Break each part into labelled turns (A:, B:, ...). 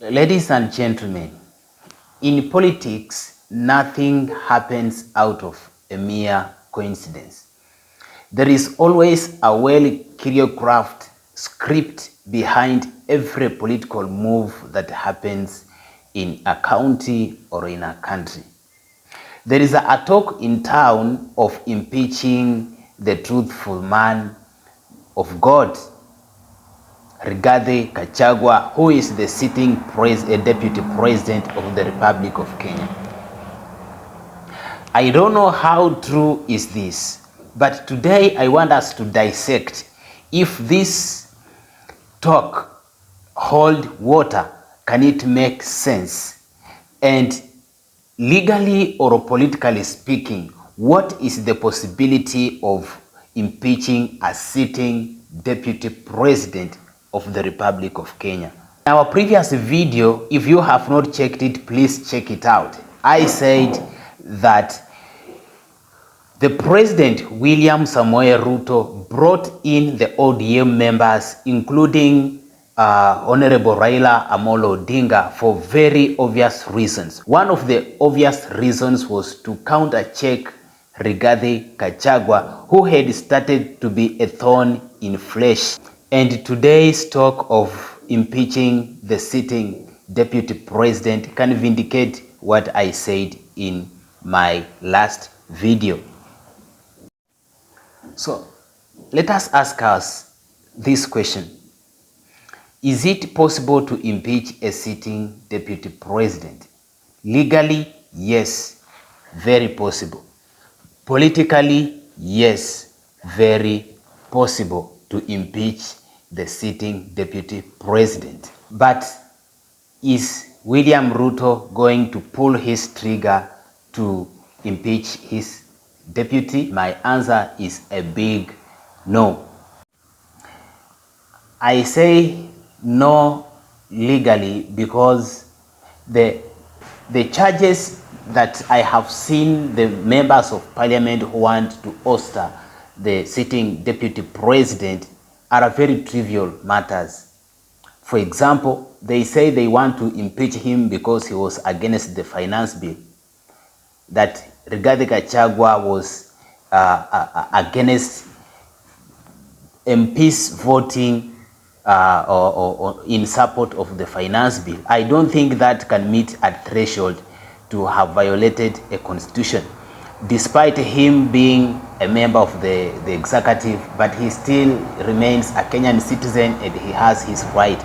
A: Ladies and gentlemen, in politics, nothing happens out of a mere coincidence. There is always a well-choreographed script behind every political move that happens in a county or in a country. There is a talk in town of impeaching the truthful man of God, Rigathi Gachagua, who is the sitting deputy president of the Republic of Kenya. I don't know how true is this, but today I want us to dissect if this talk hold water, can it make sense? And legally or politically speaking, what is the possibility of impeaching a sitting deputy president of the Republic of Kenya? In our previous video, if you have not checked it, please check it out. I said that the President William Ruto brought in the ODM members, including Honorable Raila Amolo Odinga, for very obvious reasons. One of the obvious reasons was to counter-check Rigathi Gachagua, who had started to be a thorn in flesh. And today's talk of impeaching the sitting deputy president can vindicate what I said in my last video. So let us ask us this question. Is it possible to impeach a sitting deputy president? Legally, yes, very possible. Politically, yes, very possible to impeach the sitting deputy president. But is William Ruto going to pull his trigger to impeach his deputy? My answer is a big no. I say no legally because the charges that I have seen the members of parliament who want to ouster the sitting deputy president are very trivial matters. For example, they say they want to impeach him because he was against the finance bill, that Rigathi Gachagua was against MPs voting or in support of the finance bill. I don't think that can meet a threshold to have violated a constitution, despite him being a member of the executive, but he still remains a Kenyan citizen and he has his right.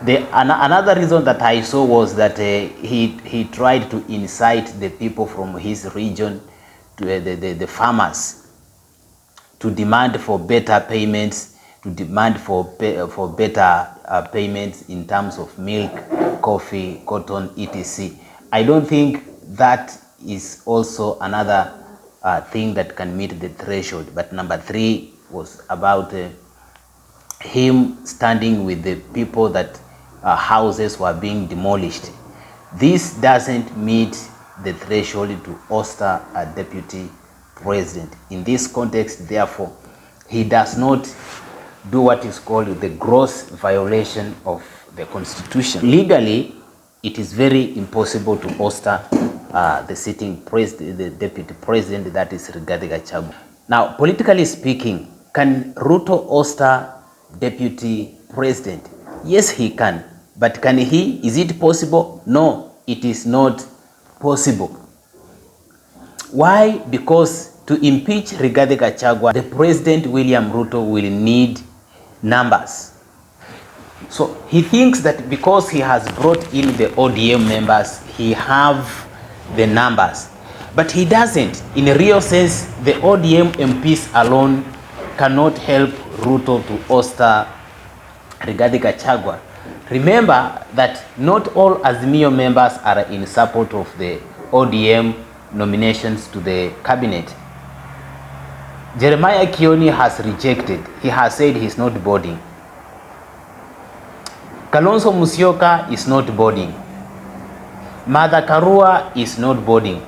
A: Another reason that I saw was that he tried to incite the people from his region, to the farmers, to demand for better payments, to demand for better payments in terms of milk, coffee, cotton, etc. I don't think that is also another thing that can meet the threshold. But number 3 was about him standing with the people that houses were being demolished. This doesn't meet the threshold to ouster a deputy president. In this context, therefore, he does not do what is called the gross violation of the constitution. Legally, it is very impossible to ouster the sitting president, the deputy president, that is Rigathi Gachagua. Now, politically speaking, can Ruto ouster deputy president? Yes, he can. But can he? Is it possible? No, it is not possible. Why? Because to impeach Rigathi Gachagua, the President William Ruto will need numbers. So he thinks that because he has brought in the ODM members, he have the numbers. But he doesn't. In a real sense, the ODM MPs alone cannot help Ruto to ouster Rigathi Gachagua. Remember that not all Azimio members are in support of the ODM nominations to the cabinet. Jeremiah Kioni has rejected. He has said he's not boarding. Kalonzo Musyoka is not boarding. Martha Karua is not boarding.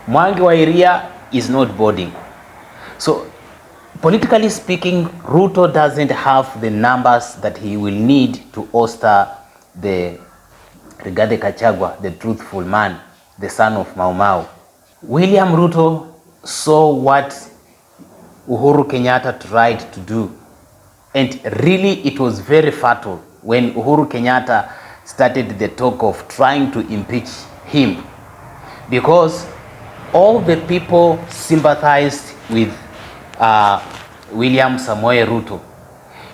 A: Mwangi wa Iria is not boarding. So politically speaking, Ruto doesn't have the numbers that he will need to ouster the Rigathi Gachagua, the truthful man, the son of Mau Mau. William Ruto saw what Uhuru Kenyatta tried to do, and really it was very fatal when Uhuru Kenyatta started the talk of trying to impeach him, because all the people sympathized with William Samoei Ruto.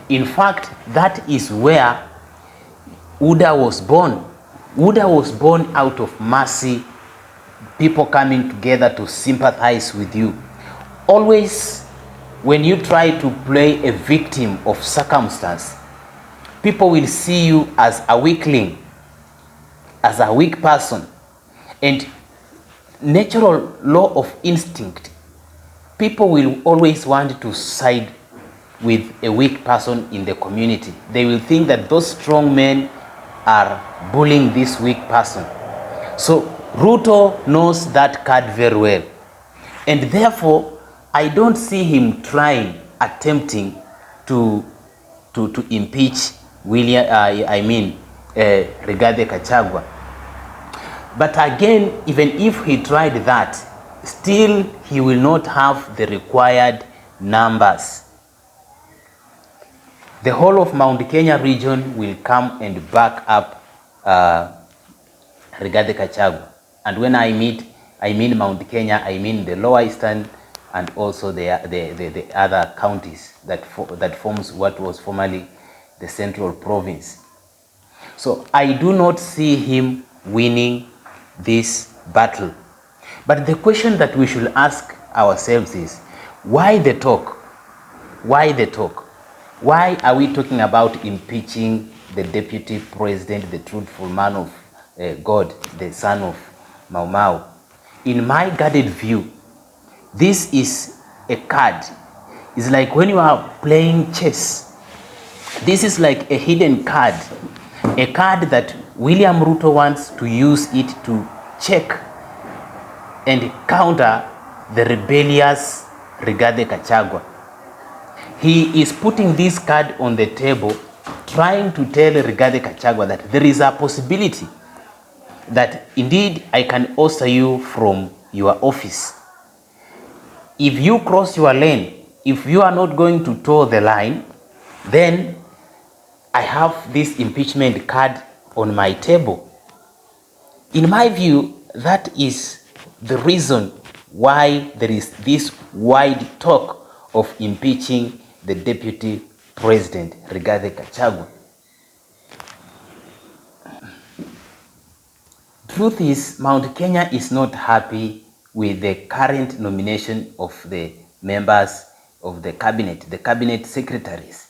A: In fact, that is where UDA was born. UDA was born out of mercy, people coming together to sympathize with you. Always, when you try to play a victim of circumstance, people will see you as a weakling, as a weak person. And natural law of instinct, people will always want to side with a weak person in the community. They will think that those strong men are bullying this weak person. So Ruto knows that card very well, and therefore I don't see him attempting to impeach Rigathi Gachagua. But again, even if he tried that, still he will not have the required numbers. The whole of Mount Kenya region will come and back up Rigathi Gachagua. And when I mean Mount Kenya, I mean the Lower Eastern and also the other counties that forms what was formerly the Central Province. So I do not see him winning this battle. But the question that we should ask ourselves is, why the talk? Why the talk? Why are we talking about impeaching the deputy president, the truthful man of God, the son of Mau Mau? In my guarded view, this is a card. It's like when you are playing chess. This is like a hidden card. A card that William Ruto wants to use it to check and counter the rebellious Rigathi Gachagua. He is putting this card on the table, trying to tell Rigathi Gachagua that there is a possibility that indeed I can oust you from your office. If you cross your lane, if you are not going to toe the line, then I have this impeachment card on my table. In my view, that is the reason why there is this wide talk of impeaching the deputy president, Rigathi Gachagua. Truth is, Mount Kenya is not happy with the current nomination of the members of the cabinet secretaries.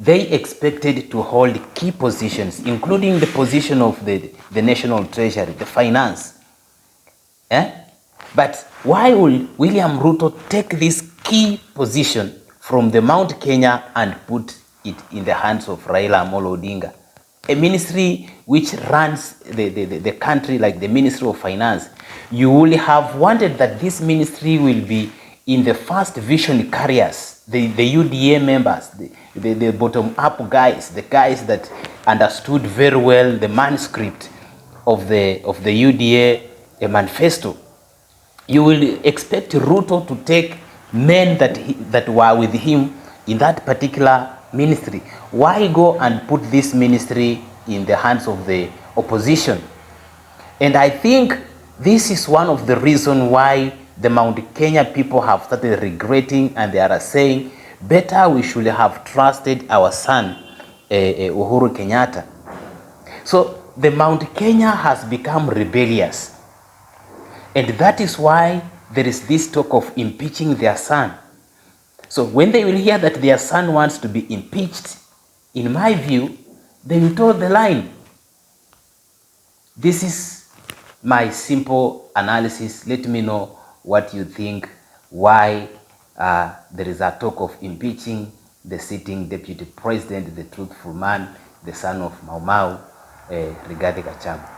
A: They expected to hold key positions, including the position of the National Treasury, the finance. But why will William Ruto take this key position from the Mount Kenya and put it in the hands of Raila Amolo Odinga, a ministry which runs the country like the Ministry of Finance? You will have wanted that this ministry will be in the first vision carriers, the UDA members, the bottom-up guys, the guys that understood very well the manuscript of the UDA manifesto. You will expect Ruto to take men that were with him in that particular ministry. Why go and put this ministry in the hands of the opposition? And I think this is one of the reasons why the Mount Kenya people have started regretting, and they are saying, better we should have trusted our son, Uhuru Kenyatta. So the Mount Kenya has become rebellious. And that is why there is this talk of impeaching their son. So when they will hear that their son wants to be impeached, in my view, they will toe the line. This is my simple analysis. Let me know what you think, why there is a talk of impeaching the sitting deputy president, the truthful man, the son of Mau Mau, Rigathi Gachagua.